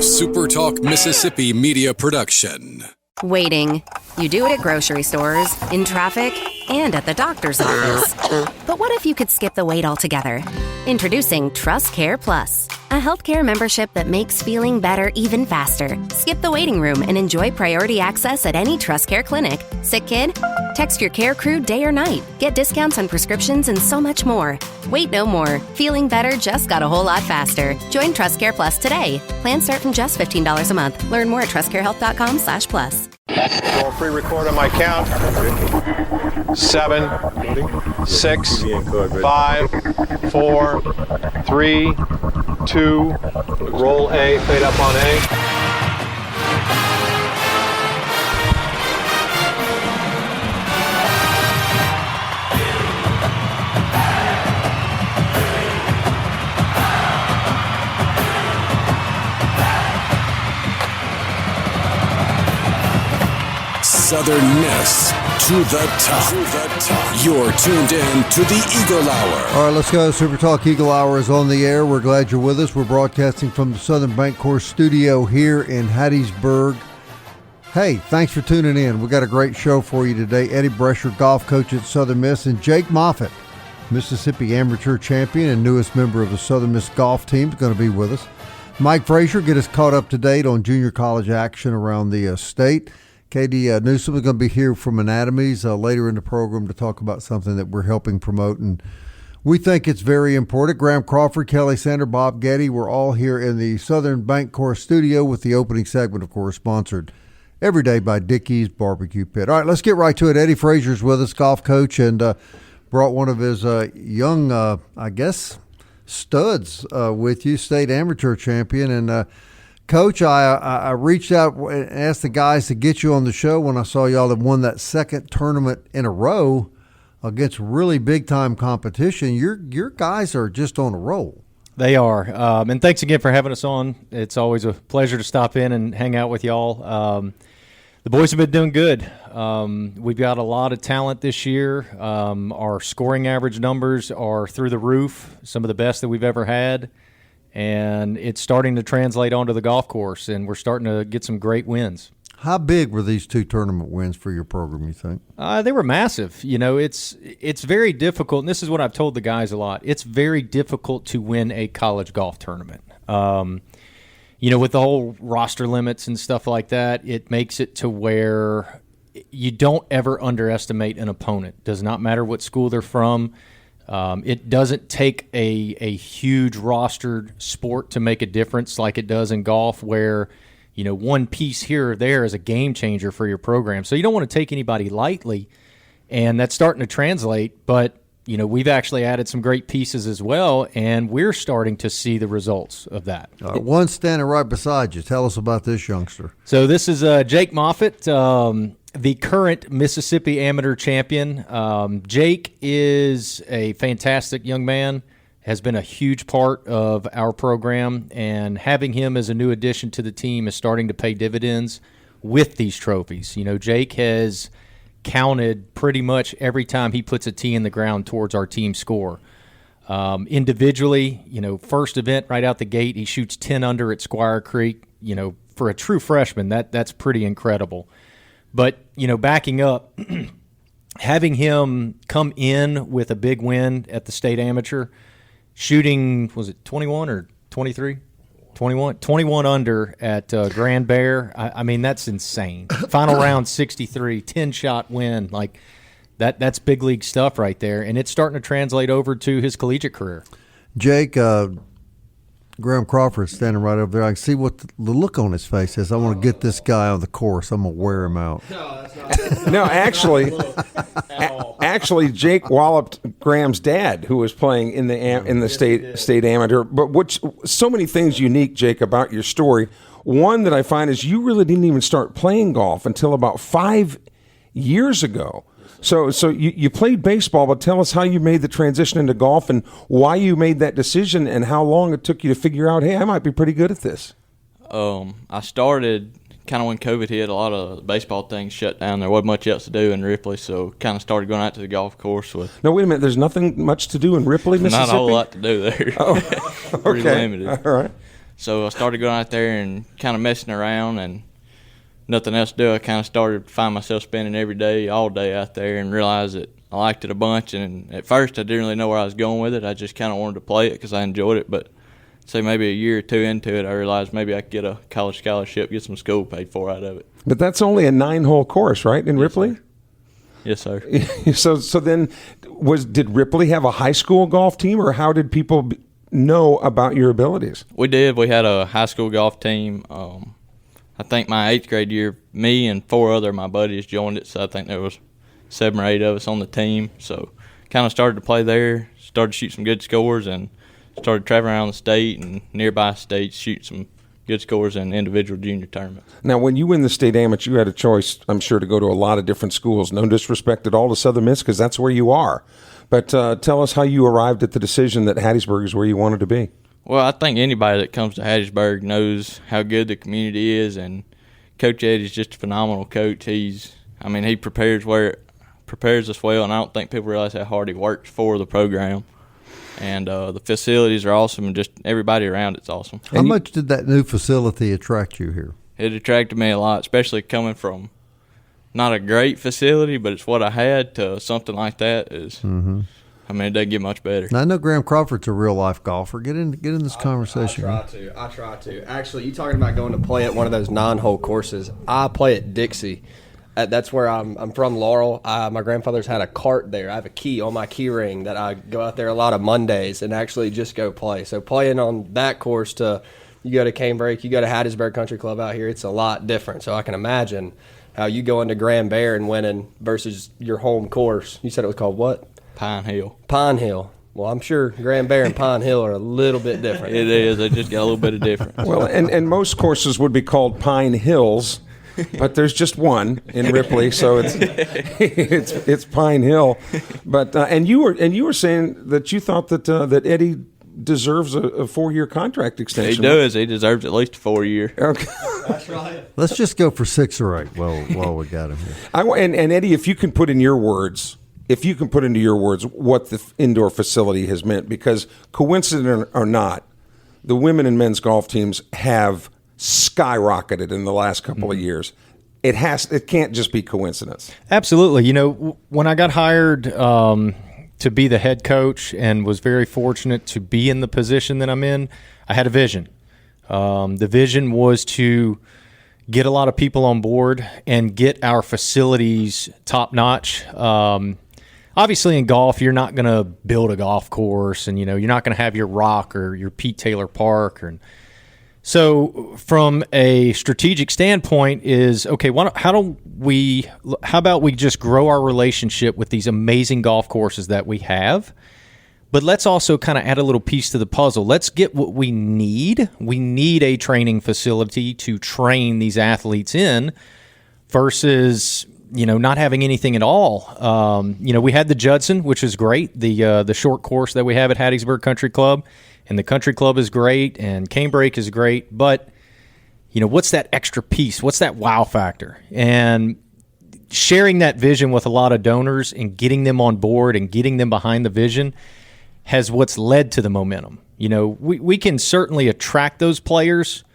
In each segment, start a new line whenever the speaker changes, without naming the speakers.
SuperTalk Mississippi media production.
Waiting. You do it at grocery stores, in traffic, and at the doctor's office. But what if you could skip the wait altogether? Introducing Trust Care Plus, a healthcare membership that makes feeling better even faster. Skip the waiting room and enjoy priority access at any Trust Care clinic. Sick kid? Text your care crew day or night. Get discounts on prescriptions and so much more. Wait no more. Feeling better just got a whole lot faster. Join Trust Care Plus today. Plans start from just $15 a month. Learn more at trustcarehealth.com/plus.
Roll pre-record on my count. 7, 6, 5, 4, 3, 2. Roll A, fade up on A.
Southern Miss to the top. You're tuned in to the Eagle Hour.
All right, let's go. Super Talk Eagle Hour is on the air. We're glad you're with us. We're broadcasting from the Southern Bancorp studio here in Hattiesburg. Hey, thanks for tuning in. We got a great show for you today. Eddie Brescher, golf coach at Southern Miss, and Jake Moffitt, Mississippi amateur champion and newest member of the Southern Miss golf team, is going to be with us. Mike Frazer, get us caught up to date on junior college action around the state. Kaitie Newman is going to be here from Anatomies later in the program to talk about something that we're helping promote, and we think it's very important. Graham Crawford, Kelly Sander, Bob Getty, we're all here in the Southern Bancorp studio with the opening segment, of course, sponsored every day by Dickey's Barbecue Pit. All right, let's get right to it. Eddie Frazier's with us, golf coach, and brought one of his young, studs with you, state amateur champion, and Coach, I reached out and asked the guys to get you on the show when I saw y'all had won that second tournament in a row against really big-time competition. Your guys are just on a roll.
They are. And thanks again for having us on. It's always a pleasure to stop in and hang out with y'all. The boys have been doing good. We've got a lot of talent this year. Our scoring average numbers are through the roof, some of the best that we've ever had. And it's starting to translate onto the golf course, and we're starting to get some great wins.
How big were these two tournament wins for your program, you think?
They were massive. You know, it's very difficult, and this is what I've told the guys a lot. It's very difficult to win a college golf tournament. With the whole roster limits and stuff like that, it makes it to where you don't ever underestimate an opponent. Does not matter what school they're from. It doesn't take a huge rostered sport to make a difference like it does in golf, where, one piece here or there is a game changer for your program. So you don't want to take anybody lightly, and that's starting to translate. But, we've actually added some great pieces as well, and we're starting to see the results of that.
One standing right beside you. Tell us about this youngster.
So this is Jake Moffitt, the current Mississippi amateur champion. Jake is a fantastic young man, has been a huge part of our program, and having him as a new addition to the team is starting to pay dividends with these trophies. Jake has counted pretty much every time he puts a tee in the ground towards our team score. Individually, first event right out the gate, he shoots 10 under at Squire Creek. For a true freshman, that's pretty incredible. But, backing up, having him come in with a big win at the state amateur, shooting, was it 21 or 23? 21 under at Grand Bear. I mean, that's insane. Final round 63, 10-shot win. Like, that's big league stuff right there, and it's starting to translate over to his collegiate career.
Jake, Graham Crawford standing right over there. I can see what the look on his face is. I want to get this guy on the course. I'm going to wear him out.
No, actually, Jake walloped Graham's dad, who was playing in the state amateur. But so many things unique, Jake, about your story. One that I find is you really didn't even start playing golf until about 5 years ago. So you played baseball, but tell us how you made the transition into golf and why you made that decision and how long it took you to figure out, hey, I might be pretty good at this.
I started kind of when COVID hit. A lot of baseball things shut down. There wasn't much else to do in Ripley, so kind of started going out to the golf course with.
No, wait a minute. There's nothing much to do in Ripley, Mississippi?
Not a whole lot to do there.
Oh,
Pretty
okay.
limited.
All right.
So I started going out there and kind of messing around, and nothing else to do. I kind of started to find myself spending every day, all day out there, and realized that I liked it a bunch. And at first I didn't really know where I was going with it. I just kind of wanted to play it because I enjoyed it. But say maybe a year or two into it, I realized maybe I could get a college scholarship, get some school paid for out of it.
But that's only a 9-hole course, right, in Ripley?
Yes, sir.
So then, did Ripley have a high school golf team, or how did people know about your abilities?
We did. We had a high school golf team. I think my 8th grade year, me and 4 other of my buddies joined it, so I think there was 7 or 8 of us on the team. So kind of started to play there, started to shoot some good scores, and started traveling around the state and nearby states, shooting some good scores in individual junior tournaments.
Now, when you win the state amateur, you had a choice, I'm sure, to go to a lot of different schools. No disrespect at all to Southern Miss, because that's where you are. But tell us how you arrived at the decision that Hattiesburg is where you wanted to be.
Well, I think anybody that comes to Hattiesburg knows how good the community is, and Coach Eddie's just a phenomenal coach. He prepares us well, and I don't think people realize how hard he works for the program. And the facilities are awesome, and just everybody around it's awesome.
How much did that new facility attract you here?
It attracted me a lot, especially coming from not a great facility, but it's what I had, to something like that is. Mm-hmm. It doesn't get much better.
Now, I know Graham Crawford's a real life golfer. Get in this conversation.
I try to. Actually, you talking about going to play at one of those 9-hole courses? I play at Dixie. That's where I'm from, Laurel. My grandfather's had a cart there. I have a key on my key ring that I go out there a lot of Mondays and actually just go play. So playing on that course to you go to Canebrake, you go to Hattiesburg Country Club out here, it's a lot different. So I can imagine how you go into Grand Bear and winning versus your home course. You said it was called what?
Pine Hill.
Pine Hill. Well, I'm sure Grand Bear and Pine Hill are a little bit different.
It is. They just got a little bit of difference.
Well, and most courses would be called Pine Hills, but there's just one in Ripley, so it's Pine Hill. But and you were saying that you thought that Eddie deserves a 4-year contract extension.
He does. He deserves at least a 4-year.
Okay.
That's right.
Let's just go for 6 or 8 while we got him here.
And Eddie, if you can put into your words what the indoor facility has meant, because coincident or not, the women and men's golf teams have skyrocketed in the last couple of years. It can't just be coincidence.
Absolutely. When I got hired to be the head coach and was very fortunate to be in the position that I'm in, I had a vision. The vision was to get a lot of people on board and get our facilities top notch. Obviously, in golf, you're not going to build a golf course, and you're not going to have your Rock or your Pete Taylor Park. So, from a strategic standpoint, is okay. How about we just grow our relationship with these amazing golf courses that we have, but let's also kind of add a little piece to the puzzle. Let's get what we need. We need a training facility to train these athletes in, versus not having anything at all. We had the Judson, which is great, the short course that we have at Hattiesburg Country Club, and the Country Club is great, and Canebrake is great, but, what's that extra piece? What's that wow factor? And sharing that vision with a lot of donors and getting them on board and getting them behind the vision has what's led to the momentum. We can certainly attract those players,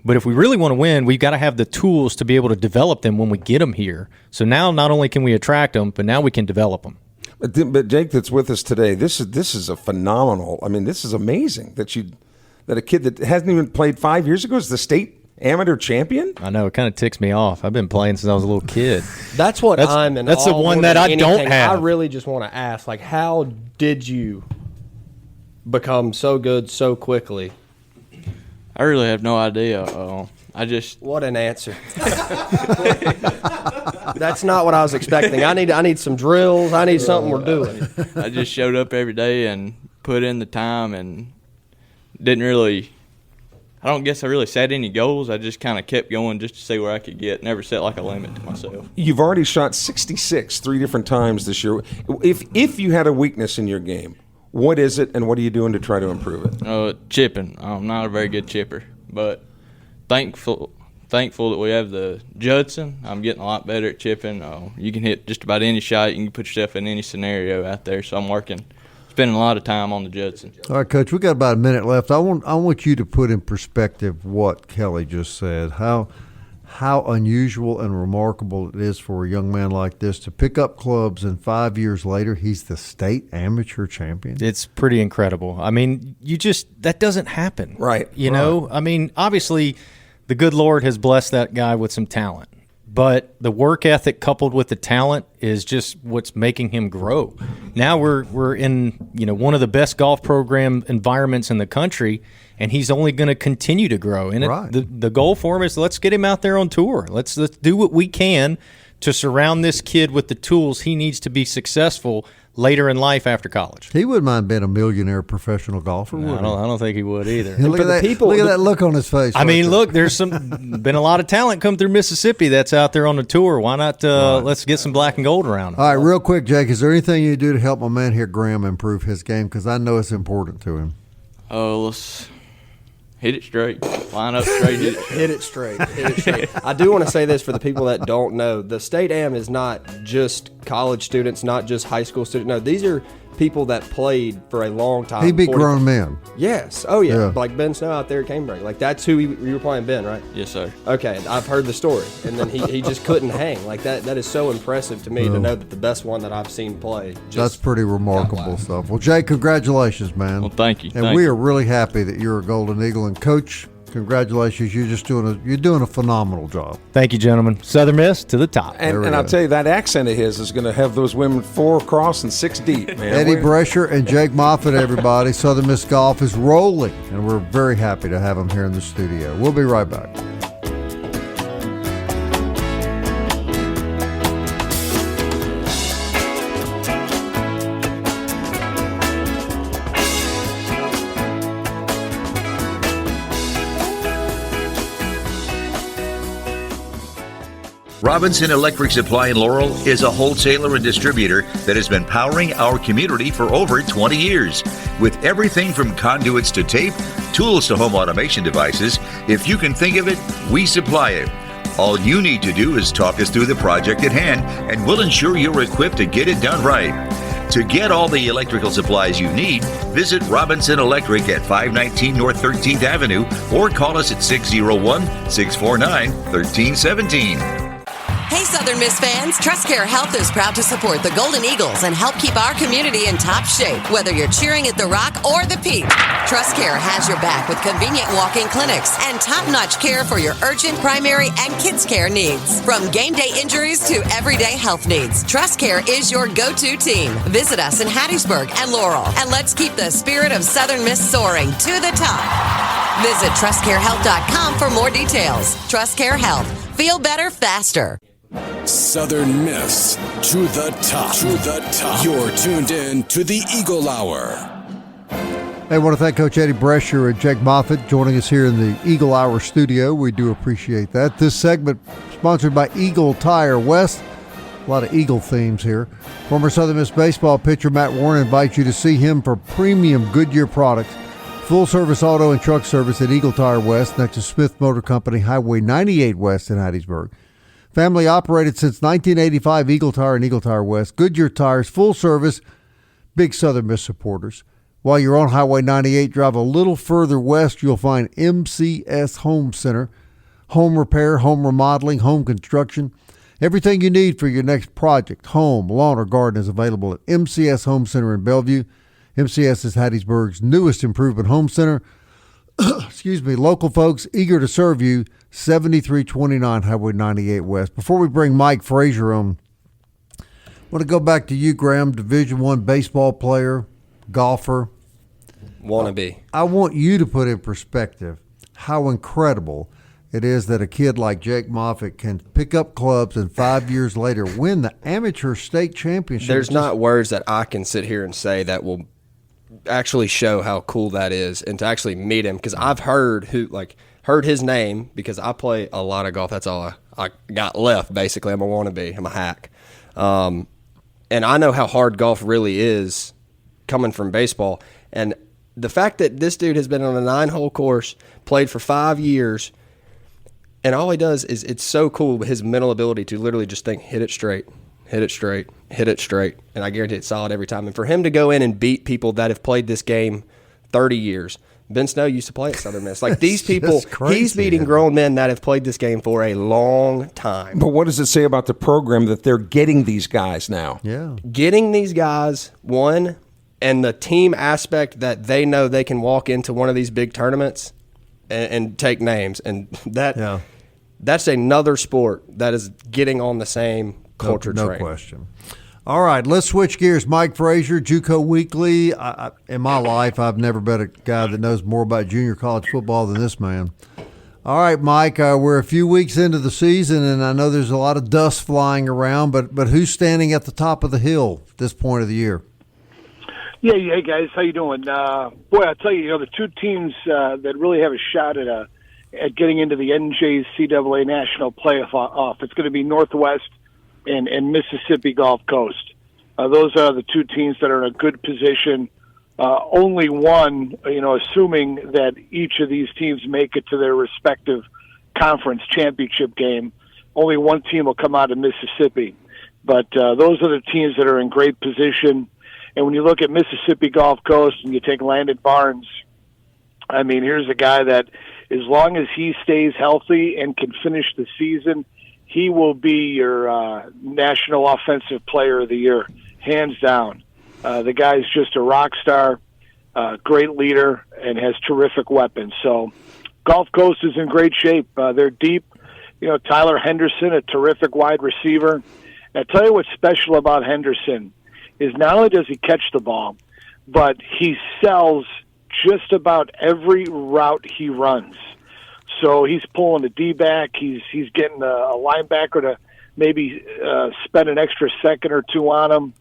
but if we really want to win, we've got to have the tools to be able to develop them when we get them here. So now not only can we attract them, but now we can develop them.
But Jake, that's with us today, this is a phenomenal. This is amazing that a kid that hasn't even played 5 years ago is the state amateur champion.
I know, it kind of ticks me off. I've been playing since I was a little kid.
That's the
one that I don't have.
I really just want to ask, how did you become so good so quickly?
I really have no idea.
What an answer. That's not what I was expecting. I need some drills. I need something we're doing.
I just showed up every day and put in the time, and I don't guess I really set any goals. I just kind of kept going just to see where I could get. Never set a limit to myself.
You've already shot 66 3 different times this year. If you had a weakness in your game, what is it, and what are you doing to try to improve it?
Chipping. I'm not a very good chipper, but thankful that we have the Judson. I'm getting a lot better at chipping. You can hit just about any shot. You can put yourself in any scenario out there. So I'm working spending a lot of time on the Judson.
All right, Coach, we got about a minute left. I want you to put in perspective what Kelly just said. How unusual and remarkable it is for a young man like this to pick up clubs, and 5 years later he's the state amateur champion.
It's pretty incredible. I mean, that doesn't happen.
Right.
You know, I mean, obviously the good Lord has blessed that guy with some talent. But the work ethic coupled with the talent is just what's making him grow. Now we're in, one of the best golf program environments in the country, and he's only going to continue to grow. And
right.
The goal for him is let's get him out there on tour. Let's do what we can to surround this kid with the tools he needs to be successful later in life after college.
He wouldn't mind being a millionaire professional golfer, would he?
I don't think he would either.
Look at that look on his face.
I mean, look, there's been a lot of talent come through Mississippi that's out there on the tour. Why not let's get some black and gold around him?
All right, real quick, Jake, is there anything you do to help my man here, Graham, improve his game? Because I know it's important to him.
Oh, let's hit it straight. Line up straight.
Hit it straight. I do want to say this for the people that don't know. The State Am is not just college students, not just high school students. No, these are people that played for a long time.
He beat grown men.
Yes. Oh, yeah.
Yeah.
Like Ben Snow out there at Cambridge. Like, that's who you were playing, Ben, right?
Yes, sir.
Okay. I've heard the story. And then he just couldn't hang. Like, that is so impressive to me to know that the best one that I've seen play.
That's pretty remarkable stuff. Well, Jake, congratulations, man.
Well, thank you.
And we are really happy that you're a Golden Eagle. And, Coach, congratulations. You're doing a phenomenal job.
Thank you, gentlemen. Southern Miss to the top.
And I'll tell you, that accent of his is going to have those women 4 across and 6 deep, man.
Eddie Brescher and Jake Moffitt, everybody. Southern Miss Golf is rolling, and we're very happy to have them here in the studio. We'll be right back.
Robinson Electric Supply in Laurel is a wholesaler and distributor that has been powering our community for over 20 years. With everything from conduits to tape, tools to home automation devices, if you can think of it, we supply it. All you need to do is talk us through the project at hand, and we'll ensure you're equipped to get it done right. To get all the electrical supplies you need, visit Robinson Electric at 519 North 13th Avenue or call us at 601-649-1317.
Hey, Southern Miss fans, TrustCare Health is proud to support the Golden Eagles and help keep our community in top shape, whether you're cheering at the Rock or the Peak. TrustCare has your back with convenient walk-in clinics and top-notch care for your urgent, primary, and kids' care needs. From game day injuries to everyday health needs, TrustCare is your go-to team. Visit us in Hattiesburg and Laurel, and let's keep the spirit of Southern Miss soaring to the top. Visit TrustCareHealth.com for more details. TrustCare Health. Feel better faster.
Southern Miss to the top. To the top. You're tuned in to the Eagle Hour.
Hey, I want to thank Coach Eddie Brescher and Jake Moffitt joining us here in the Eagle Hour studio. We do appreciate that. This segment sponsored by Eagle Tire West. A lot of Eagle themes here. Former Southern Miss baseball pitcher Matt Warren invites you to see him for premium Goodyear products. Full-service auto and truck service at Eagle Tire West next to Smith Motor Company, Highway 98 West in Hattiesburg. Family operated since 1985, Eagle Tire and Eagle Tire West. Goodyear Tires, full service, big Southern Miss supporters. While you're on Highway 98, drive a little further west, you'll find MCS Home Center. Home repair, home remodeling, home construction. Everything you need for your next project, home, lawn, or garden is available at MCS Home Center in Bellevue. MCS is Hattiesburg's newest improvement home center. Excuse me, local folks eager to serve you, 7329 Highway 98 West. Before we bring Mike Frazer on, I want to go back to you, Graham, Division I baseball player, golfer.
Wannabe.
I want you to put in perspective how incredible it is that a kid like Jake Moffitt can pick up clubs and 5 years later win the amateur state championship.
There's not words that I can sit here and say that will actually show how cool that is, and to actually meet him, because I've heard his name because I play a lot of golf. That's all I got left, basically. I'm a wannabe. I'm a hack. And I know how hard golf really is coming from baseball. And the fact that this dude has been on a 9-hole course, played for 5 years, and all he does is, it's so cool, his mental ability to literally just think, hit it straight, hit it straight, and I guarantee it's solid every time. And for him to go in and beat people that have played this game 30 years, Ben Snow used to play at Southern Miss. Like these people, he's beating grown men that have played this game for a long time.
But what does it say about the program that they're getting these guys now?
Yeah.
Getting these guys, one, and the team aspect that they know they can walk into one of these big tournaments and take names. And that's another sport that is getting on the same culture train.
No question. All right, let's switch gears. Mike Frazer, JUCO Weekly. In my life, I've never met a guy that knows more about junior college football than this man. All right, Mike, we're a few weeks into the season, and I know there's a lot of dust flying around, but who's standing at the top of the hill at this point of the year?
Yeah, hey, guys. How you doing? Boy, I'll tell you, the two teams that really have a shot at getting into the NJCAA National Playoff, it's going to be Northwest and Mississippi Gulf Coast. Those are the two teams that are in a good position. Only one, assuming that each of these teams make it to their respective conference championship game, only one team will come out of Mississippi. But those are the teams that are in great position. And when you look at Mississippi Gulf Coast and you take Landon Barnes, I mean, here's a guy that as long as he stays healthy and can finish the season, he will be your National Offensive Player of the Year, hands down. The guy's just a rock star, great leader, and has terrific weapons. So Gulf Coast is in great shape. They're deep. Tyler Henderson, a terrific wide receiver. And I tell you what's special about Henderson is not only does he catch the ball, but he sells just about every route he runs. So he's pulling a D-back. He's getting a linebacker to maybe spend an extra second or two on him.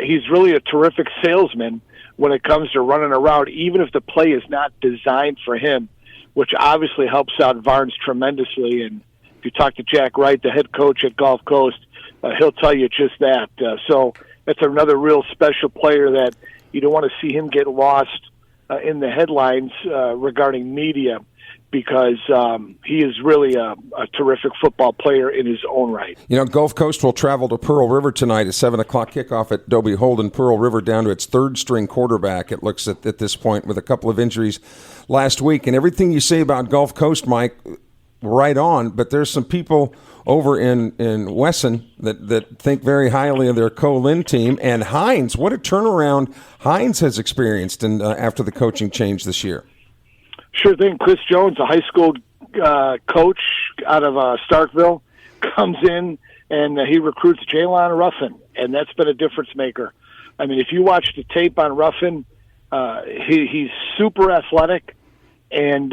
He's really a terrific salesman when it comes to running a route, even if the play is not designed for him, which obviously helps out Varnes tremendously. And if you talk to Jack Wright, the head coach at Gulf Coast, he'll tell you just that. So that's another real special player that you don't want to see him get lost in the headlines regarding media, because he is really a terrific football player in his own right.
Gulf Coast will travel to Pearl River tonight at 7 o'clock kickoff at Dobie Holden. Pearl River down to its third-string quarterback, it looks at this point, with a couple of injuries last week. And everything you say about Gulf Coast, Mike, right on, but there's some people over in Wesson that think very highly of their Co-Lin team. And Hines, what a turnaround Hines has experienced after the coaching change this year.
Sure thing. Chris Jones, a high school coach out of Starkville, comes in and he recruits Jalen Ruffin, and that's been a difference maker. I mean, if you watch the tape on Ruffin, he's super athletic and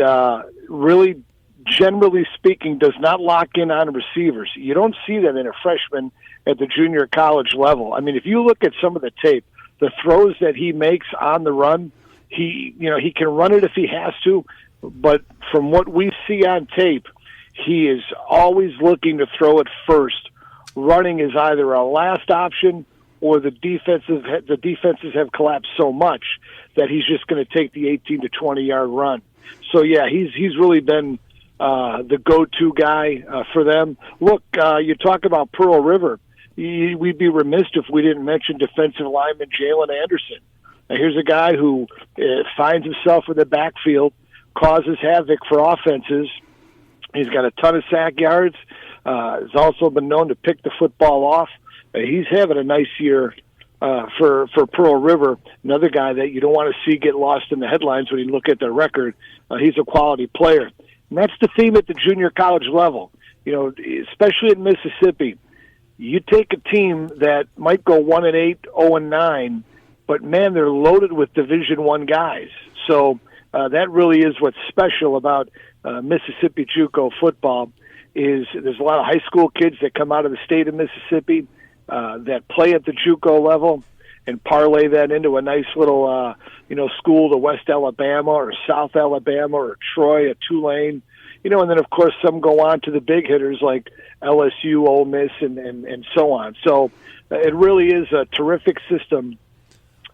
really, generally speaking, does not lock in on receivers. You don't see that in a freshman at the junior college level. I mean, if you look at some of the tape, the throws that he makes on the run, he can run it if he has to, but from what we see on tape, he is always looking to throw it first. Running is either a last option, or the defenses have collapsed so much that he's just going to take the 18 to 20 yard run. So yeah, he's really been the go-to guy for them. Look, you talk about Pearl River. We'd be remiss if we didn't mention defensive lineman Jalen Anderson. Now, here's a guy who finds himself in the backfield, causes havoc for offenses. He's got a ton of sack yards. He's also been known to pick the football off. He's having a nice year for Pearl River. Another guy that you don't want to see get lost in the headlines when you look at their record. He's a quality player. And that's the theme at the junior college level. Especially in Mississippi, you take a team that might go 1-8, 0-9, but man, they're loaded with Division I guys. So that really is what's special about Mississippi JUCO football. Is there's a lot of high school kids that come out of the state of Mississippi that play at the JUCO level and parlay that into a nice little school to West Alabama or South Alabama or Troy, a Tulane, and then of course some go on to the big hitters like LSU, Ole Miss, and so on. So it really is a terrific system,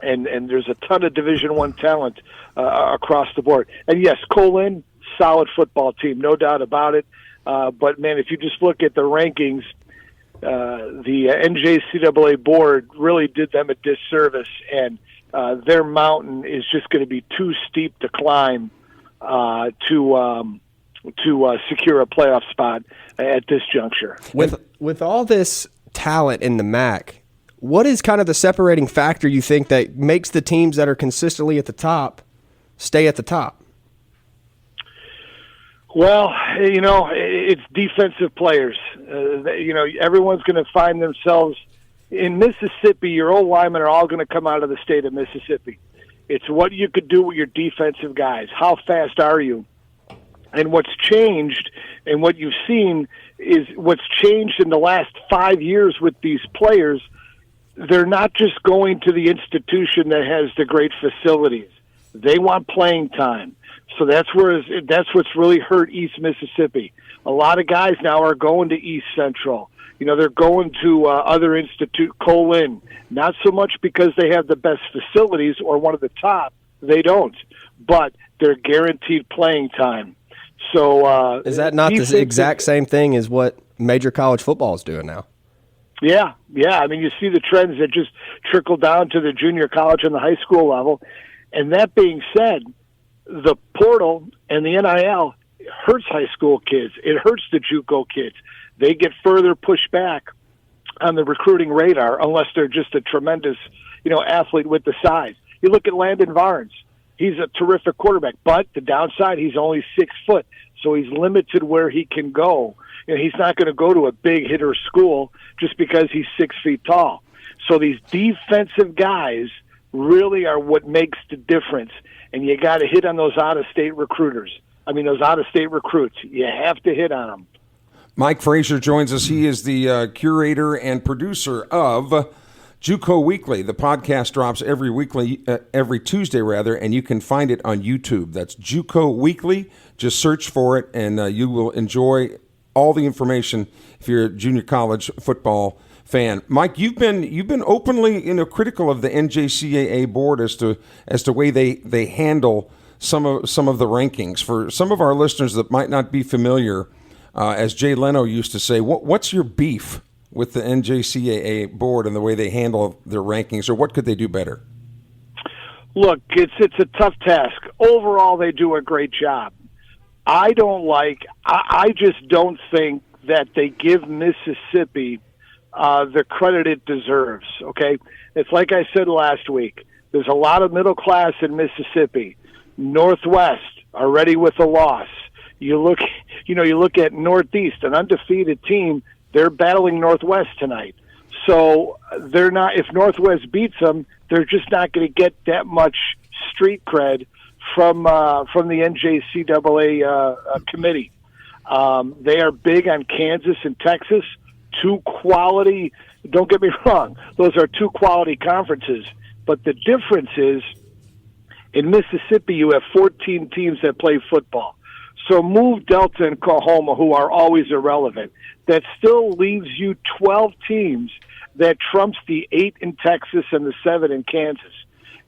and there's a ton of Division I talent across the board. And yes, Co-Lin, solid football team, no doubt about it. But man, if you just look at the rankings, the NJCAA board really did them a disservice, and their mountain is just going to be too steep to climb to secure a playoff spot at this juncture.
With all this talent in the MAC, what is kind of the separating factor you think that makes the teams that are consistently at the top stay at the top?
Well, it's defensive players. Everyone's going to find themselves in Mississippi. Your old linemen are all going to come out of the state of Mississippi. It's what you could do with your defensive guys. How fast are you? And what's changed and what you've seen is what's changed in the last 5 years with these players. They're not just going to the institution that has the great facilities. They want playing time. So that's what's really hurt East Mississippi. A lot of guys now are going to East Central. They're going to other institute, Colin, not so much because they have the best facilities or one of the top. They don't, but they're guaranteed playing time. So
is that not the exact same thing as what major college football is doing now?
Yeah. I mean, you see the trends that just trickle down to the junior college and the high school level. And that being said, the portal and the NIL hurts high school kids. It hurts the JUCO kids. They get further pushed back on the recruiting radar unless they're just a tremendous, athlete with the size. You look at Landon Varnes. He's a terrific quarterback, but the downside, he's only 6 foot, so he's limited where he can go. He's not going to go to a big hitter school just because he's 6 feet tall. So these defensive guys really are what makes the difference, and you got to hit on those out-of-state recruits. You have to hit on them.
Mike Frazer joins us. He is the curator and producer of JUCO Weekly. The podcast drops every Tuesday, and you can find it on YouTube. That's JUCO Weekly. Just search for it, and you will enjoy all the information if you're a junior college football fan. Mike, you've been openly critical of the NJCAA board as to way they handle some of the rankings. For some of our listeners that might not be familiar, as Jay Leno used to say, what's your beef with the NJCAA board and the way they handle their rankings, or what could they do better?
Look, it's a tough task. Overall, they do a great job. I just don't think that they give Mississippi the credit it deserves, okay? It's like I said last week. There's a lot of middle class in Mississippi. Northwest already with a loss. You look at Northeast, an undefeated team. They're battling Northwest tonight. So they're not. If Northwest beats them, they're just not going to get that much street cred from the NJCAA committee. They are big on Kansas and Texas. Two quality. Don't get me wrong; those are two quality conferences. But the difference is, in Mississippi, you have 14 teams that play football. So move Delta and Oklahoma, who are always irrelevant. That still leaves you 12 teams that trumps the 8 in Texas and the 7 in Kansas.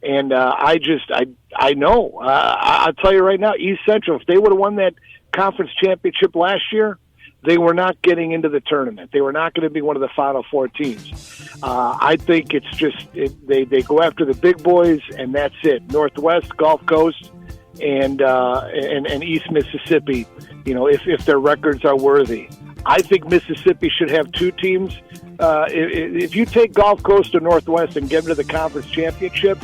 And I know. I'll tell you right now, East Central, if they would have won that conference championship last year, they were not getting into the tournament. They were not going to be one of the Final Four teams. I think it's just they go after the big boys, and that's it. Northwest, Gulf Coast, and East Mississippi, if their records are worthy. I think Mississippi should have 2 teams. If you take Gulf Coast or Northwest and get them to the conference championship,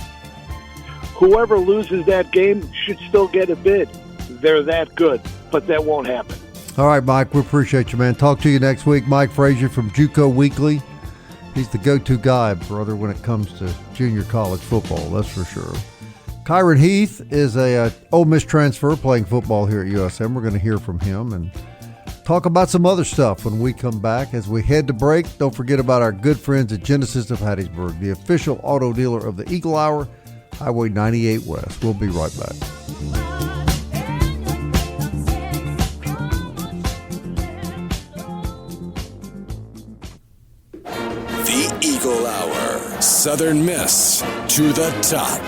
whoever loses that game should still get a bid. They're that good, but that won't happen.
All right, Mike, we appreciate you, man. Talk to you next week. Mike Frazer from JUCO Weekly. He's the go-to guy, brother, when it comes to junior college football, that's for sure. Kyirin Heath is a Ole Miss transfer playing football here at USM. We're going to hear from him and talk about some other stuff when we come back. As we head to break, don't forget about our good friends at Genesis of Hattiesburg, the official auto dealer of the Eagle Hour, Highway 98 West. We'll be right back.
The Eagle Hour, Southern Miss to the top.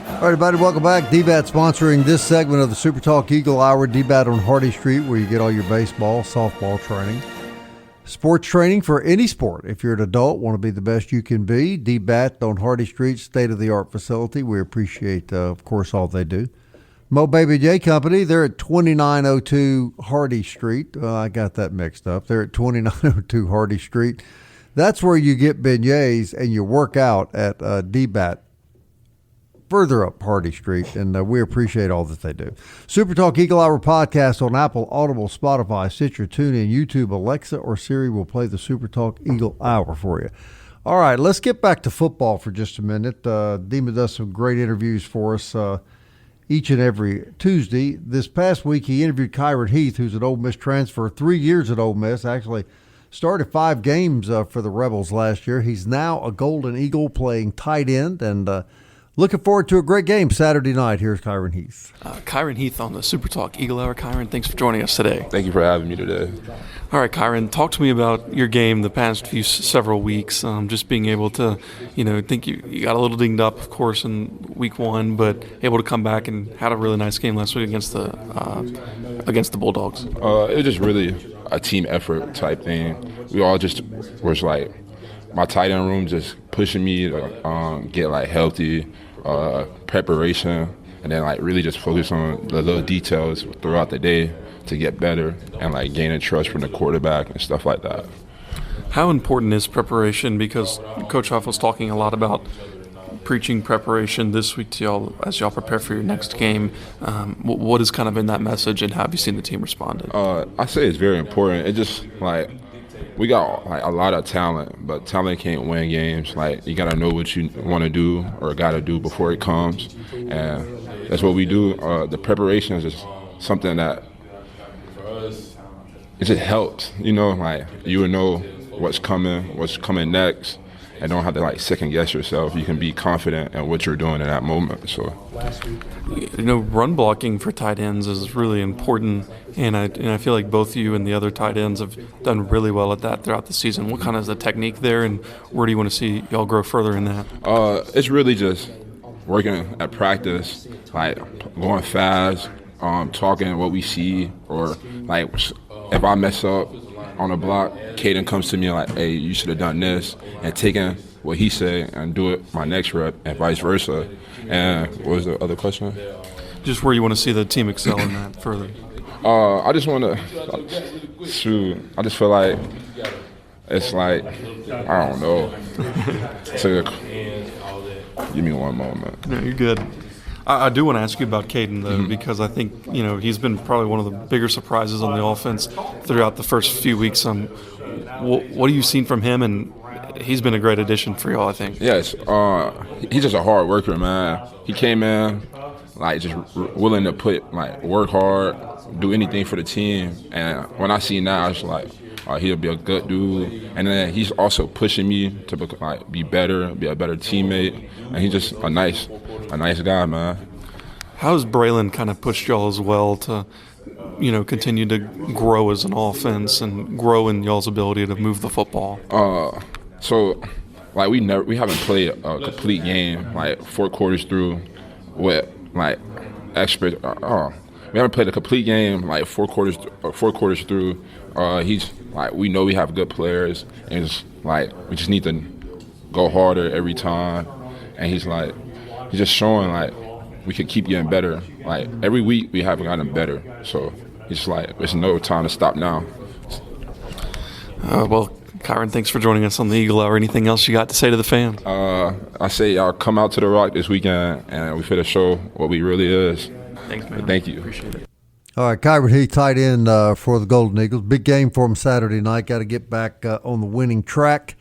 All right, everybody, welcome back. DBAT sponsoring this segment of the SuperTalk Eagle Hour. DBAT on Hardy Street, where you get all your baseball, softball training. Sports training for any sport. If you're an adult, want to be the best you can be, DBAT on Hardy Street, state-of-the-art facility. We appreciate, of course, all they do. Mo Baby J Company, they're at 2902 Hardy Street. I got that mixed up. They're at 2902 Hardy Street. That's where you get beignets and you work out at DBAT. Further up Hardy Street, and we appreciate all that they do. SuperTalk Eagle Hour podcast on Apple, Audible, Spotify, Stitcher, TuneIn, YouTube, Alexa, or Siri will play the SuperTalk Eagle Hour for you. All right, let's get back to football for just a minute. Dima does some great interviews for us each and every Tuesday. This past week, he interviewed Kyirin Heath, who's an Ole Miss transfer, 3 years at Ole Miss, actually started 5 games for the Rebels last year. He's now a Golden Eagle playing tight end, and looking forward to a great game Saturday night. Here's Kyirin Heath.
Kyirin Heath on the SuperTalk Eagle Hour. Kyirin, thanks for joining us today.
Thank you for having me today.
All right, Kyirin, talk to me about your game the past several weeks. Just being able to, think you got a little dinged up, of course, in week 1, but able to come back and had a really nice game last week against the Bulldogs.
It was just really a team effort type thing. We all just was like, my tight end room just pushing me to get healthy. Preparation, and then really just focus on the little details throughout the day to get better and gaining trust from the quarterback and stuff like that.
How important is preparation? Because Coach Huff was talking a lot about preaching preparation this week to y'all as y'all prepare for your next game. What is kind of in that message, and how have you seen the team respond?
I say it's very important. It just we got a lot of talent, but talent can't win games. You gotta know what you want to do or gotta do before it comes, and that's what we do. The preparation is just something that it just helps. You would know what's coming next, and don't have to second guess yourself. You can be confident in what you're doing in that moment. So,
run blocking for tight ends is really important, and I feel like both you and the other tight ends have done really well at that throughout the season. What kind of is the technique there, and where do you want to see y'all grow further in that?
It's really just working at practice, going fast, talking what we see, or if I mess up on a block, Caden comes to me hey, you should have done this, and taking what he said and do it my next rep, and vice versa. And what was the other question?
Just where you want to see the team excel in that further.
I just want to shoot. I just feel like it's I don't know. Give me one moment.
No, you're good. I do want to ask you about Caden, though, because I think, he's been probably one of the bigger surprises on the offense throughout the first few weeks. What have you seen from him? And he's been a great addition for y'all, I think.
Yes. He's just a hard worker, man. He came in, just willing to work hard, do anything for the team. And when I see now, it's he'll be a good dude. And then he's also pushing me to be better, be a better teammate. And he's just a nice guy, man.
How has Braylon kind of pushed y'all as well to, continue to grow as an offense and grow in y'all's ability to move the football?
So we haven't played a complete game 4 quarters through with expert. We haven't played a complete game 4 quarters through. He's we know we have good players, and it's we just need to go harder every time. And he's just showing we could keep getting better. Every week we have gotten better. So it's there's no time to stop now.
Well, Kyirin, thanks for joining us on the Eagle Hour. Anything else you got to say to the fans?
I say y'all come out to the Rock this weekend, and we finna show what we really is.
Thanks, man.
Thank you.
Appreciate it.
All right, Kyirin Heath, tight end for the Golden Eagles. Big game for them Saturday night. Got to get back on the winning track.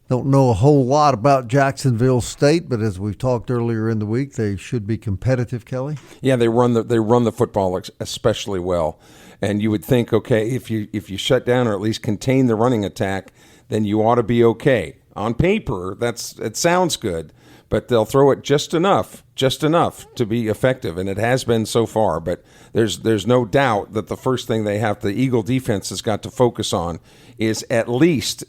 Don't know a whole lot about Jacksonville State, but as we've talked earlier in the week, they should be competitive, Kelly.
Yeah, they run the football especially well. And you would think, okay, if you shut down or at least contain the running attack, then you ought to be okay. On paper, it sounds good, but they'll throw it just enough to be effective, and it has been so far. But there's no doubt that the first thing the Eagle defense has got to focus on is at least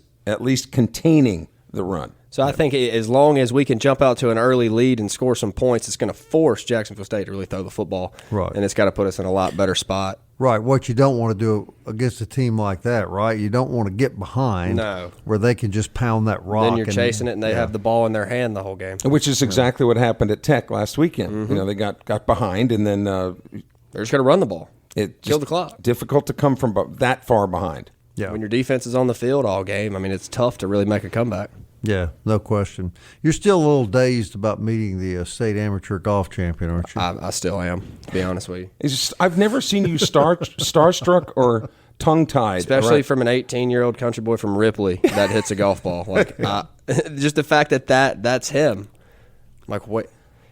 containing the run.
So I think as long as we can jump out to an early lead and score some points, it's going to force Jacksonville State to really throw the football.
Right.
And it's got to put us in a lot better spot.
Right. What you don't want to do against a team like that, right? You don't want to get behind where they can just pound that rock.
Then you're chasing it, and they have the ball in their hand the whole game.
Which is exactly what happened at Tech last weekend.
Mm-hmm.
You know, they got behind, and then
they're just going to run the ball.
It
kill the clock.
Difficult to come from that far behind.
Yeah.
When your defense is on the field all game, I mean, it's tough to really make a comeback.
Yeah, no question. You're still a little dazed about meeting the state amateur golf champion, aren't you?
I still am, to be honest with you.
I've never seen you starstruck or tongue-tied.
Especially from an 18-year-old country boy from Ripley that hits a golf ball. Like, just the fact that's him. Like, what?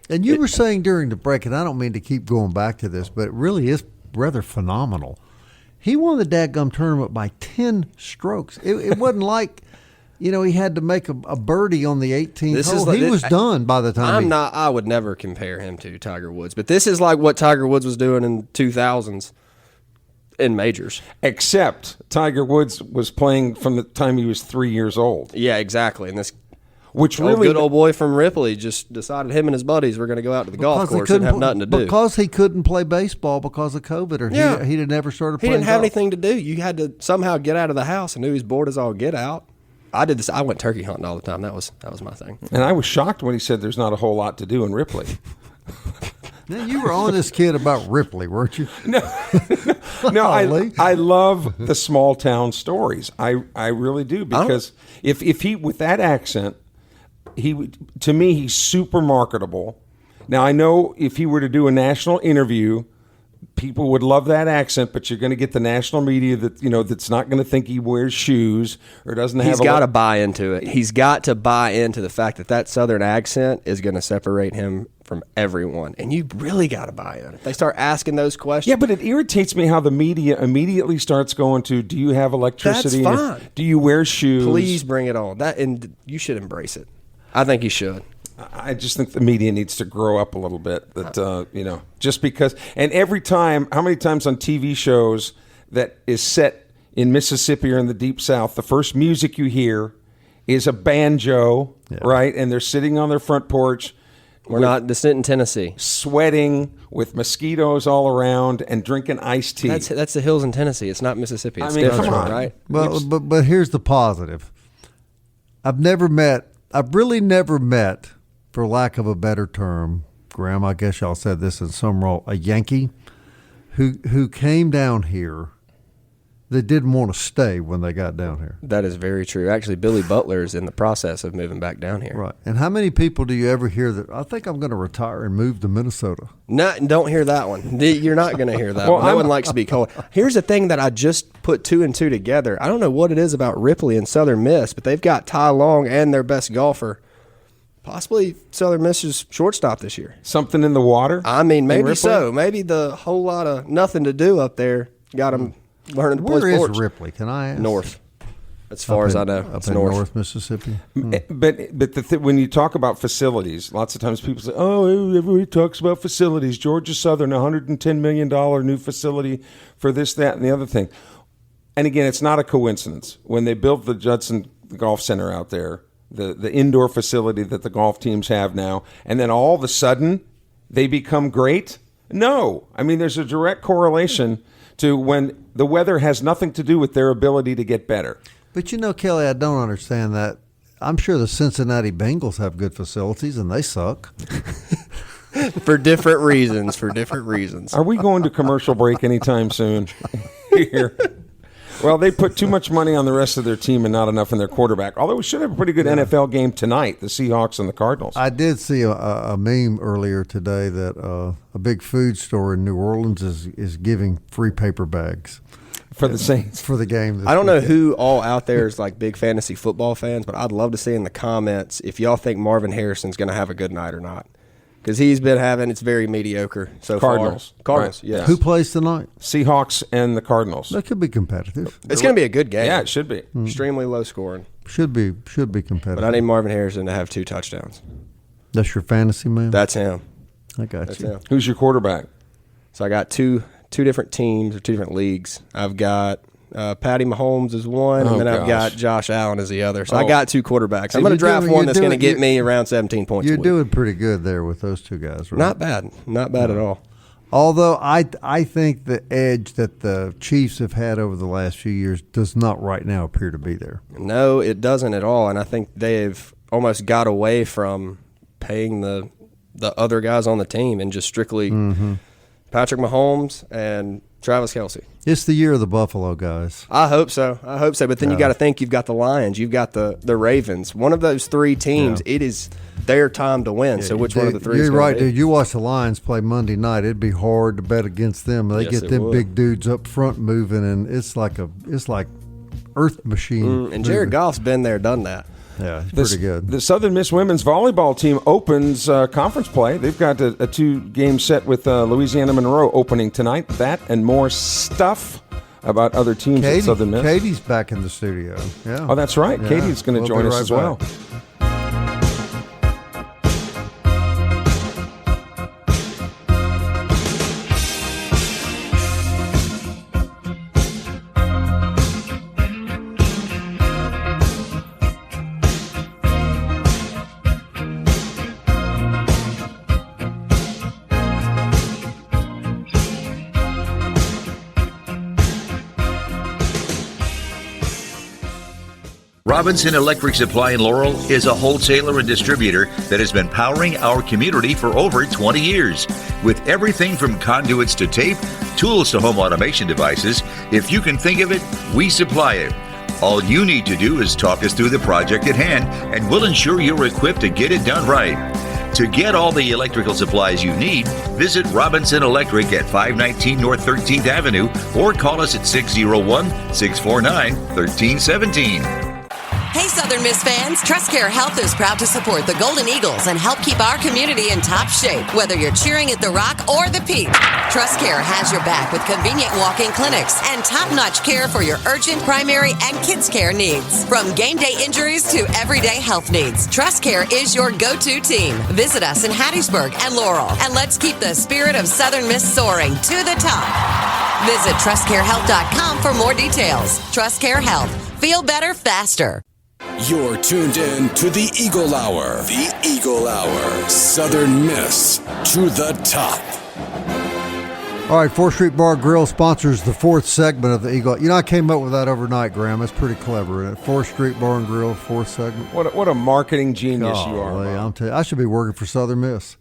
And you were saying during the break, and I don't mean to keep going back to this, but it really is rather phenomenal. He won the dadgum tournament by 10 strokes. It wasn't like, you know, he had to make a birdie on the 18th hole. He was done by the time.
I would never compare him to Tiger Woods, but this is like what Tiger Woods was doing in 2000s in majors.
Except Tiger Woods was playing from the time he was 3 years old.
Yeah, exactly. And this
good
old boy from Ripley just decided him and his buddies were going to go out to the golf course and have nothing to do.
Because he couldn't play baseball because of COVID, or he had never started playing.
He didn't have
golf.
anything to do. You had to somehow get out of the house, and knew he was bored as all get out. I did this. I went turkey hunting all the time. That was my thing.
And I was shocked when he said there's not a whole lot to do in Ripley.
Now, you were on this kid about Ripley, weren't you?
No, I love the small town stories. I really do, because if he, with that accent, to me he's super marketable. Now I know if he were to do a national interview, people would love that accent, but you're going to get the national media that's not going to think he wears shoes or doesn't have.
He's got to buy into it. He's got to buy into the fact that Southern accent is going to separate him from everyone, and you really got to buy in. If they start asking those questions.
Yeah, but it irritates me how the media immediately starts going to, do you have electricity?
That's fine.
Do you wear shoes?
Please bring it on. And you should embrace it. I think you should.
I just think the media needs to grow up a little bit. That just because, and every time, how many times on TV shows that is set in Mississippi or in the Deep South, the first music you hear is a banjo, right? And they're sitting on their front porch.
We're not distant in Tennessee,
sweating with mosquitoes all around and drinking iced tea.
That's the hills in Tennessee. It's not Mississippi. It's
different, come on,
right?
Well, but here's the positive. I've really never met, for lack of a better term, Graham, I guess y'all said this in some role, a Yankee who came down here that didn't want to stay when they got down here.
That is very true. Actually, Billy Butler is in the process of moving back down here.
Right. And how many people do you ever hear that, I think I'm going to retire and move to Minnesota?
No, don't hear that one. You're not going to hear that one. No one likes to be cold. Here's the thing that I just put 2 and 2 together. I don't know what it is about Ripley and Southern Miss, but they've got Ty Long and their best golfer. Possibly Southern Miss's shortstop this year.
Something in the water?
I mean, maybe so. Maybe the whole lot of nothing to do up there got them learning to play sports.
Where is Ripley? Can I ask?
North. As far as I know,
up
it's
in
north.
North Mississippi.
But when you talk about facilities, lots of times people say, "Oh, everybody talks about facilities." Georgia Southern, $110 million new facility for this, that, and the other thing. And again, it's not a coincidence. When they built the Judson Golf Center out there, the indoor facility that the golf teams have now, and then all of a sudden they become great? No. I mean, there's a direct correlation to when the weather has nothing to do with their ability to get better.
But Kelly, I don't understand that. I'm sure the Cincinnati Bengals have good facilities, and they suck.
For different reasons.
Are we going to commercial break anytime soon? Here. Well, they put too much money on the rest of their team and not enough in their quarterback. Although we should have a pretty good NFL game tonight, the Seahawks and the Cardinals.
I did see a meme earlier today that a big food store in New Orleans is giving free paper bags
for the Saints
for the game.
I don't know who all out there is like big fantasy football fans, but I'd love to see in the comments if y'all think Marvin Harrison's going to have a good night or not. Because he's been it's very mediocre so far.
Cardinals,
right. Yes.
Who plays tonight?
Seahawks and the Cardinals.
That could be competitive.
It's going to be a good game.
Yeah, it should be.
Extremely low scoring.
Should be competitive.
But I need Marvin Harrison to have 2 touchdowns.
That's your fantasy man?
That's him.
I got you.
Him.
Who's your quarterback?
So I got two different teams or 2 different leagues. I've got Patty Mahomes is one, and then I've got Josh Allen as the other. So I got 2 quarterbacks. I'm going to draft one that's going to get me around 17 points.
You're doing pretty good there with those 2 guys, right?
Not bad at all.
Although I think the edge that the Chiefs have had over the last few years does not right now appear to be there.
No, it doesn't at all. And I think they've almost got away from paying the other guys on the team and just strictly Patrick Mahomes and Travis Kelce.
It's the year of the Buffalo guys.
I hope so. But then you got to think you've got the Lions, you've got the Ravens. One of those three teams, it is their time to win. So which one of the three?
You're right, dude. You watch the Lions play Monday night. It'd be hard to bet against them. They get them big dudes up front moving, and it's like Earth Machine.
And Jared Goff's been there, done that.
Yeah, he's pretty good.
The Southern Miss women's volleyball team opens conference play. They've got a 2-game set with Louisiana Monroe opening tonight. That and more stuff about other teams at Southern Miss.
Katie's back in the studio. Yeah.
Oh, that's right. Yeah. Katie's going to join us as well.
Robinson Electric Supply in Laurel is a wholesaler and distributor that has been powering our community for over 20 years. With everything from conduits to tape, tools to home automation devices, if you can think of it, we supply it. All you need to do is talk us through the project at hand, and we'll ensure you're equipped to get it done right. To get all the electrical supplies you need, visit Robinson Electric at 519 North 13th Avenue or call us at 601-649-1317.
Hey, Southern Miss fans, TrustCare Health is proud to support the Golden Eagles and help keep our community in top shape, whether you're cheering at the Rock or the Peak. TrustCare has your back with convenient walk-in clinics and top-notch care for your urgent, primary, and kids' care needs. From game day injuries to everyday health needs, TrustCare is your go-to team. Visit us in Hattiesburg and Laurel, and let's keep the spirit of Southern Miss soaring to the top. Visit TrustCareHealth.com for more details. TrustCare Health. Feel better faster.
You're tuned in to the Eagle Hour. The Eagle Hour. Southern Miss to the top.
All right, 4th Street Bar and Grill sponsors the 4th segment of the Eagle. You know, I came up with that overnight, Graham. That's pretty clever, isn't it? 4th Street Bar and Grill, 4th segment.
What a marketing genius you are.
I'm telling you, I should be working for Southern Miss.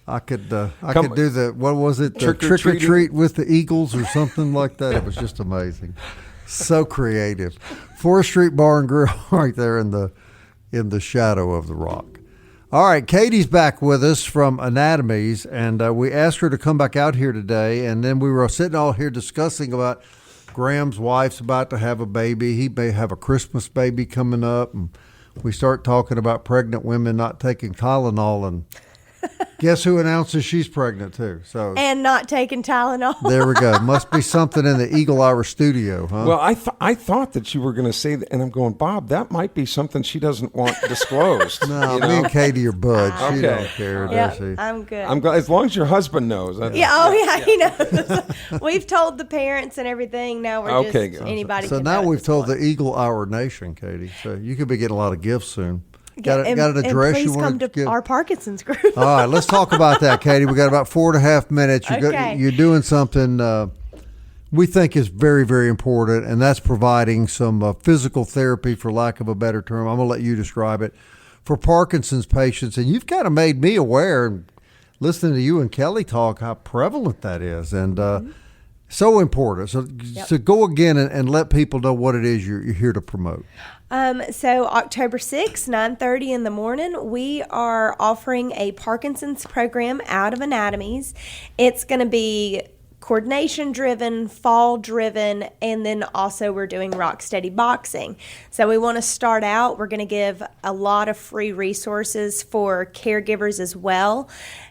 I could do the, what was it? Trick or treat with the Eagles or something like that. It was just amazing. So creative. 4th Street Bar and Grill right there in the shadow of the Rock. All right, Katie's back with us from Anatomies, and we asked her to come back out here today, and then we were sitting all here discussing about Graham's wife's about to have a baby. He may have a Christmas baby coming up, and we start talking about pregnant women not taking Tylenol, and guess who announces she's pregnant too? So
and not taking Tylenol.
There we go. Must be something in the Eagle Hour studio, huh?
Well, I thought that you were going to say that, and I'm going, Bob, that might be something she doesn't want disclosed.
No, me and Katie are buds. She don't care, does she?
I'm good.
I'm glad, as long as your husband knows.
He knows. We've told the parents and everything. Now we're just anybody.
So
can
now
know
we've told the Eagle Hour Nation, Katie. So you could be getting a lot of gifts soon. Got an address
please
you want
come to
give?
our Parkinson's group.
All right, let's talk about that, Katie. We got about 4.5 minutes. You're doing something we think is very, very important, and that's providing some physical therapy, for lack of a better term. I'm going to let you describe it, for Parkinson's patients. And you've kind of made me aware, listening to you and Kelly talk, how prevalent that is, and so important. So go again and let people know what it is you're here to promote.
So October 6th, 9:30 in the morning, we are offering a Parkinson's program out of Anatomies. It's going to be coordination driven, fall driven, and then also we're doing rock steady boxing. So we want to start out, we're going to give a lot of free resources for caregivers as well.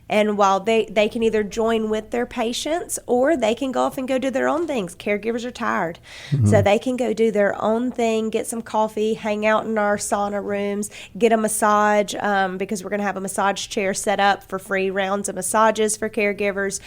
And while they can either join with their patients or they can go off and go do their own things. Caregivers are tired. Mm-hmm. So they can go do their own thing, get some coffee, hang out in our sauna rooms, get a massage because we're going to have a massage chair set up for free rounds of massages for caregivers,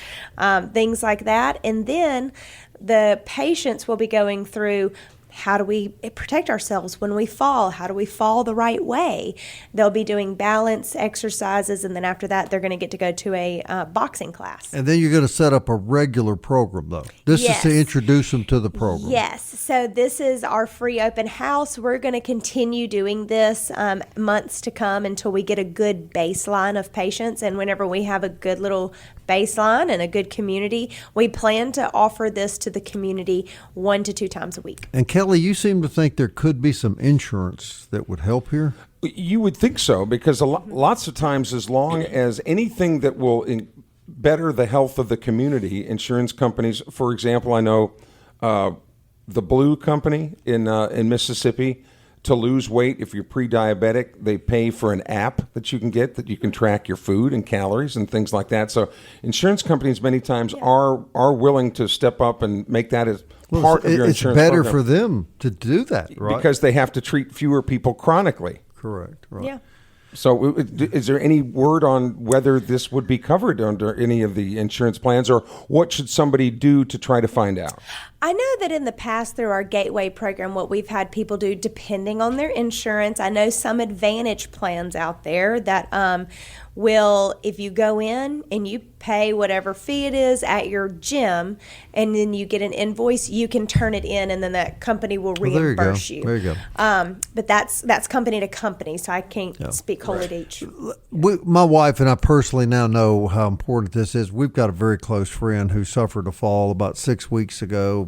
things like that. And then the patients will be going through how do we protect ourselves when we fall? How do we fall the right way? They'll be doing balance exercises, and then after that, they're going to get to go to a boxing class.
And then you're going to set up a regular program, though. This is to introduce them to the program.
Yes. So this is our free open house. We're going to continue doing this months to come until we get a good baseline of patients. And whenever we have a good little baseline and a good community, we plan to offer this to the community 1 to 2 times a week.
And Kelly, you seem to think there could be some insurance that would help here?
You would think so, because lots of times, as long as anything that will better the health of the community, insurance companies, for example, I know the Blue Company in Mississippi, to lose weight if you're pre-diabetic, they pay for an app that you can get that you can track your food and calories and things like that. So insurance companies many times are willing to step up and make that as part of your insurance program.
It's better for them to do that, right?
Because they have to treat fewer people chronically.
Correct. Right.
Yeah.
So is there any word on whether this would be covered under any of the insurance plans, or what should somebody do to try to find out?
I know that in the past through our Gateway program, what we've had people do depending on their insurance, I know some Advantage plans out there that will, if you go in and you pay whatever fee it is at your gym and then you get an invoice, you can turn it in and then that company will reimburse you.
There you go.
But that's company to company, so I can't speak wholly to each.
My wife and I personally now know how important this is. We've got a very close friend who suffered a fall about 6 weeks ago.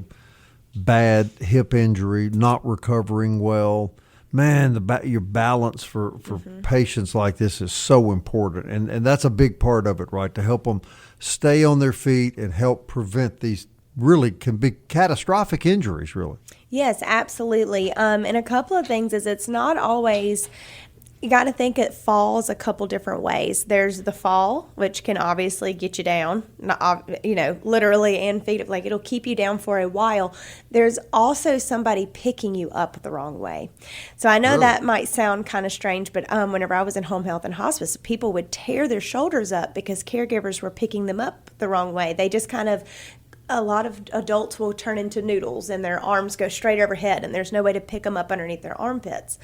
Bad hip injury, not recovering well. Man, your balance for patients like this is so important, and that's a big part of it, right? To help them stay on their feet and help prevent these really can be catastrophic injuries, really.
Yes, absolutely. And a couple of things is it's not always. You got to think it falls a couple different ways. There's the fall, which can obviously get you down, literally and like it'll keep you down for a while. There's also somebody picking you up the wrong way. So I know that might sound kind of strange, but whenever I was in home health and hospice, people would tear their shoulders up because caregivers were picking them up the wrong way. They just kind of a lot of adults will turn into noodles and their arms go straight overhead and there's no way to pick them up underneath their armpits,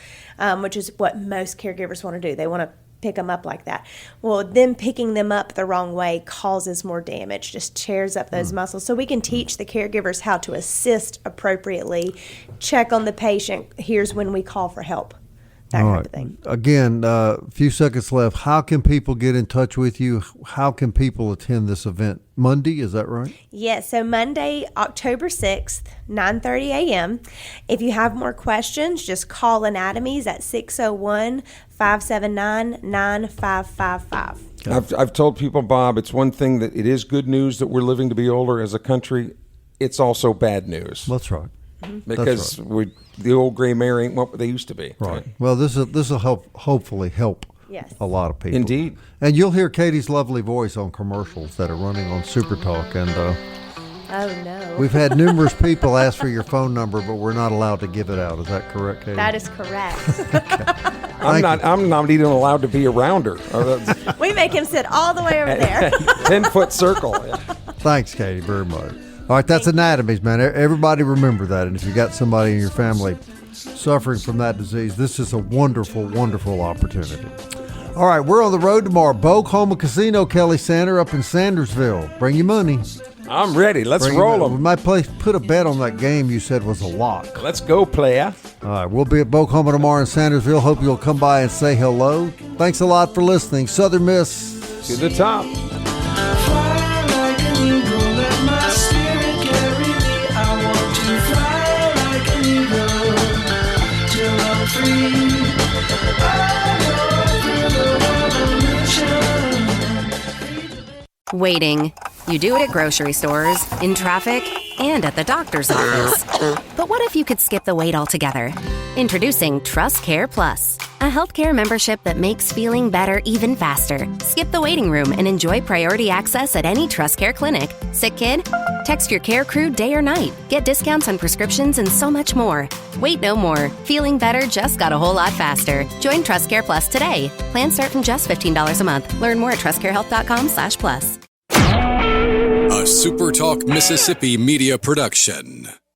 which is what most caregivers want to do. They want to pick them up like that. Well, them picking them up the wrong way causes more damage, just tears up those muscles. So we can teach the caregivers how to assist appropriately, check on the patient. Here's when we call for help. That kind of thing.
Again, a few seconds left. How can people get in touch with you? How can people attend this event? Monday, is that right?
Yes, so Monday, October 6th, 9:30 a.m. If you have more questions, just call Anatomies at 601-579-9555.
I've told people, Bob, it's one thing that it is good news that we're living to be older as a country. It's also bad news.
That's right.
Because the old gray mare ain't what they used to be.
Right. Well, this will hopefully help a lot of people.
Indeed.
And you'll hear Katie's lovely voice on commercials that are running on SuperTalk. And
oh no,
we've had numerous people ask for your phone number, but we're not allowed to give it out. Is that correct, Katie?
That is correct.
I'm not even allowed to be around her.
We make him sit all the way over there.
10-foot circle.
Thanks, Katie, very much. All right, that's Anatomies, man. Everybody remember that. And if you got somebody in your family suffering from that disease, this is a wonderful, wonderful opportunity. All right, we're on the road tomorrow. Bokhoma Casino, Kelly Sander up in Sandersville. Bring your money.
I'm ready. Let's roll them.
We might put a bet on that game you said was a lock.
Let's go, player.
All right, we'll be at Bokhoma tomorrow in Sandersville. Hope you'll come by and say hello. Thanks a lot for listening. Southern Miss.
To the top.
Waiting. You do it at grocery stores, in traffic, and at the doctor's office. But what if you could skip the wait altogether? Introducing Trust Care Plus, a healthcare membership that makes feeling better even faster. Skip the waiting room and enjoy priority access at any Trust Care clinic. Sick kid? Text your care crew day or night. Get discounts on prescriptions and so much more. Wait no more. Feeling better just got a whole lot faster. Join Trust Care Plus today. Plans start from just $15 a month. Learn more at trustcarehealth.com/plus.
A SuperTalk Mississippi media production.